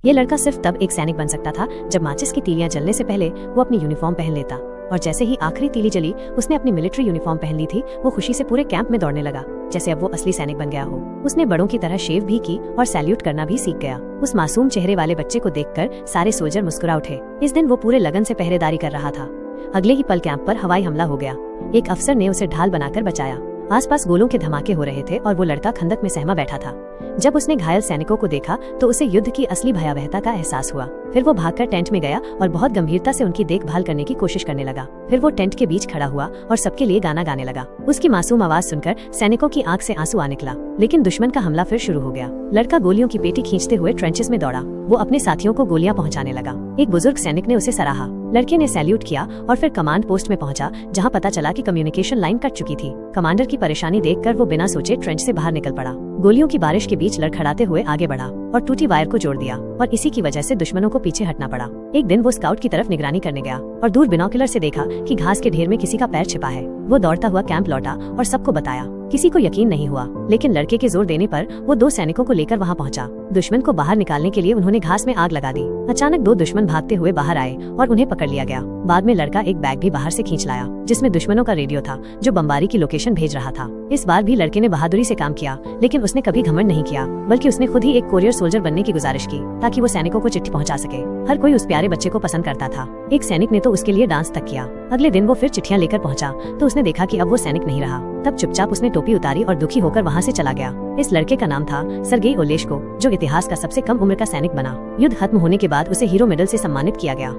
ये लड़का सिर्फ तब एक सैनिक बन सकता था जब माचिस की तीलियां जलने से पहले वो अपनी यूनिफॉर्म पहन लेता, और जैसे ही आखिरी तीली जली उसने अपनी मिलिट्री यूनिफॉर्म पहन ली थी, वो खुशी से पूरे कैंप में दौड़ने लगा जैसे अब वो असली सैनिक बन गया हो। उसने बड़ों की तरह शेव भी की और सैल्यूट करना भी सीख गया। उस मासूम चेहरे वाले बच्चे को देखकर सारे सोल्जर मुस्कुरा उठे। इस दिन वो पूरे लगन से पहरेदारी कर रहा था। अगले ही पल कैंप पर हवाई हमला हो गया। एक अफसर ने उसे ढाल बनाकर बचाया। आसपास गोलों के धमाके हो रहे थे और वो लड़का खंदक में सहमा बैठा था। जब उसने घायल सैनिकों को देखा तो उसे युद्ध की असली भयावहता का एहसास हुआ। फिर वो भागकर टेंट में गया और बहुत गंभीरता से उनकी देखभाल करने की कोशिश करने लगा। फिर वो टेंट के बीच खड़ा हुआ और सबके लिए गाना गाने लगा। उसकी मासूम आवाज सुनकर सैनिकों की आंख से आंसू आ निकला। लेकिन दुश्मन का हमला फिर शुरू हो गया। लड़का गोलियों की पेटी खींचते हुए ट्रेंचेस में दौड़ा। वो अपने साथियों को गोलियां पहुंचाने लगा। एक बुजुर्ग सैनिक ने उसे सराहा। लड़के ने सैल्यूट किया और फिर कमांड पोस्ट में पहुंचा, जहां पता चला कि कम्युनिकेशन लाइन कट चुकी थी। कमांडर की परेशानी देखकर वो बिना सोचे ट्रेंच से बाहर निकल पड़ा। गोलियों की बारिश के बीच लड़खड़ाते हुए आगे बढ़ा और टूटी वायर को जोड़ दिया, और इसी की वजह से दुश्मनों को पीछे हटना पड़ा। एक दिन वो स्काउट की तरफ निगरानी करने गया और दूर बिनोकुलर से देखा कि घास के ढेर में किसी का पैर छिपा है। वो दौड़ता हुआ कैंप लौटा और सबको बताया। किसी को यकीन नहीं हुआ, लेकिन लड़के के जोर देने पर वो 2 सैनिकों को लेकर वहां पहुंचा। दुश्मन को बाहर निकालने के लिए उन्होंने घास में आग लगा दी। अचानक 2 दुश्मन भागते हुए बाहर आए और उन्हें पकड़ लिया गया। बाद में लड़का एक बैग भी बाहर से खींच लाया, जिसमें दुश्मनों का रेडियो था जो बमबारी की लोकेशन भेज रहा था। इस बार भी लड़के ने बहादुरी से काम किया, लेकिन उसने कभी घमंड नहीं किया, बल्कि उसने खुद ही एक कोरियर सोल्जर बनने की गुजारिश की ताकि वो सैनिकों को चिट्ठी पहुंचा सके। हर कोई उस प्यारे बच्चे को पसंद करता था। एक सैनिक ने तो उसके लिए डांस तक किया। अगले दिन वो फिर चिट्ठियां लेकर पहुंचा तो उसने देखा कि अब वो सैनिक नहीं रहा। तब चुपचाप उसने टोपी उतारी और दुखी होकर वहां से चला गया। इस लड़के का नाम था सर्गेई ओलेश्को, जो इतिहास का सबसे कम उम्र का सैनिक बना। युद्ध खत्म होने के बाद उसे हीरो मेडल से सम्मानित किया गया।